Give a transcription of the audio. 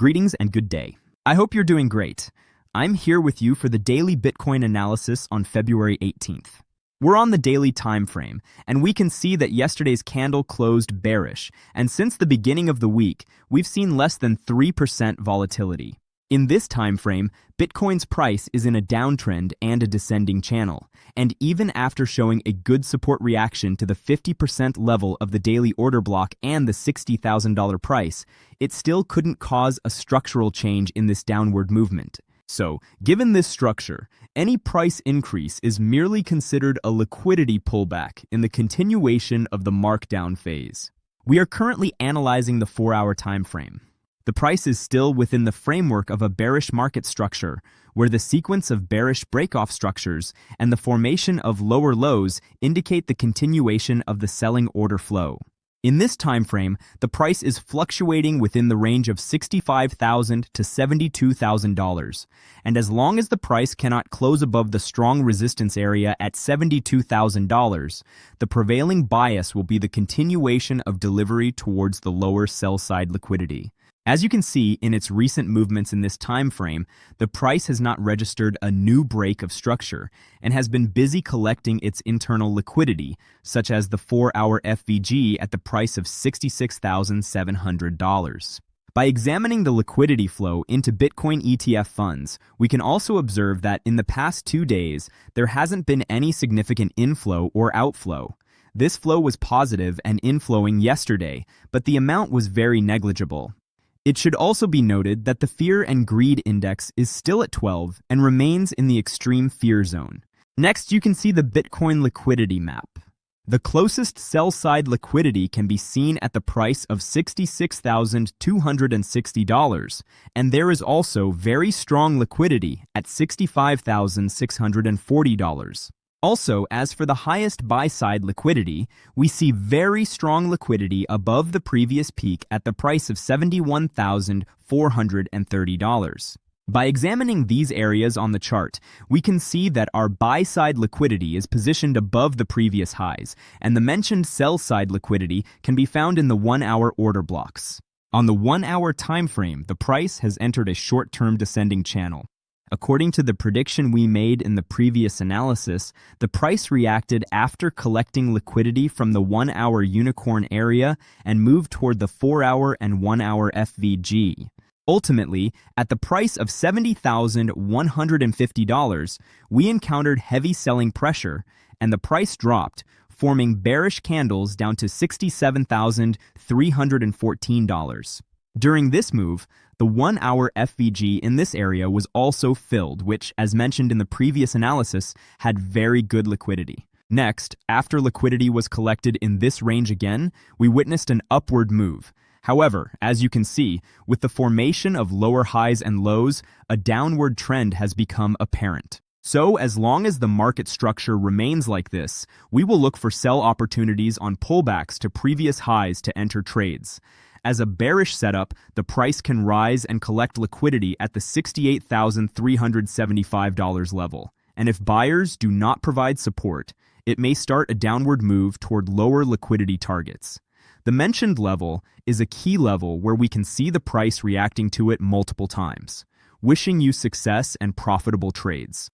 Greetings and good day. I hope you're doing great. I'm here with you for the daily Bitcoin analysis on February 18th. We're on the daily time frame, and we can see that yesterday's candle closed bearish, and since the beginning of the week, we've seen less than 3% volatility. In this time frame, Bitcoin's price is in a downtrend and a descending channel, and even after showing a good support reaction to the 50% level of the daily order block and the $60,000 price, it still couldn't cause a structural change in this downward movement. So, given this structure, any price increase is merely considered a liquidity pullback in the continuation of the markdown phase. We are currently analyzing the 4-hour time frame. The price is still within the framework of a bearish market structure, where the sequence of bearish breakoff structures and the formation of lower lows indicate the continuation of the selling order flow. In this time frame, the price is fluctuating within the range of $65,000 to $72,000, and as long as the price cannot close above the strong resistance area at $72,000, the prevailing bias will be the continuation of delivery towards the lower sell-side liquidity. As you can see in its recent movements in this time frame, the price has not registered a new break of structure and has been busy collecting its internal liquidity, such as the 4-hour FVG at the price of $66,700. By examining the liquidity flow into Bitcoin ETF funds, we can also observe that in the past 2 days, there hasn't been any significant inflow or outflow. This flow was positive and inflowing yesterday, but the amount was very negligible. It should also be noted that the Fear and Greed Index is still at 12 and remains in the extreme fear zone. Next, you can see the Bitcoin liquidity map. The closest sell-side liquidity can be seen at the price of $66,260, and there is also very strong liquidity at $65,640. Also, as for the highest buy-side liquidity, we see very strong liquidity above the previous peak at the price of $71,430. By examining these areas on the chart, we can see that our buy-side liquidity is positioned above the previous highs, and the mentioned sell-side liquidity can be found in the 1-hour order blocks. On the 1-hour time frame, the price has entered a short-term descending channel. According to the prediction we made in the previous analysis, the price reacted after collecting liquidity from the 1-hour unicorn area and moved toward the 4-hour and 1-hour FVG. Ultimately, at the price of $70,150, we encountered heavy selling pressure, and the price dropped, forming bearish candles down to $67,314. During this move, the 1-hour FVG in this area was also filled, which, as mentioned in the previous analysis, had very good liquidity. Next, after liquidity was collected in this range again, we witnessed an upward move. However, as you can see, with the formation of lower highs and lows, a downward trend has become apparent. So, as long as the market structure remains like this, we will look for sell opportunities on pullbacks to previous highs to enter trades. As a bearish setup, the price can rise and collect liquidity at the $68,375 level. And if buyers do not provide support, it may start a downward move toward lower liquidity targets. The mentioned level is a key level where we can see the price reacting to it multiple times. Wishing you success and profitable trades.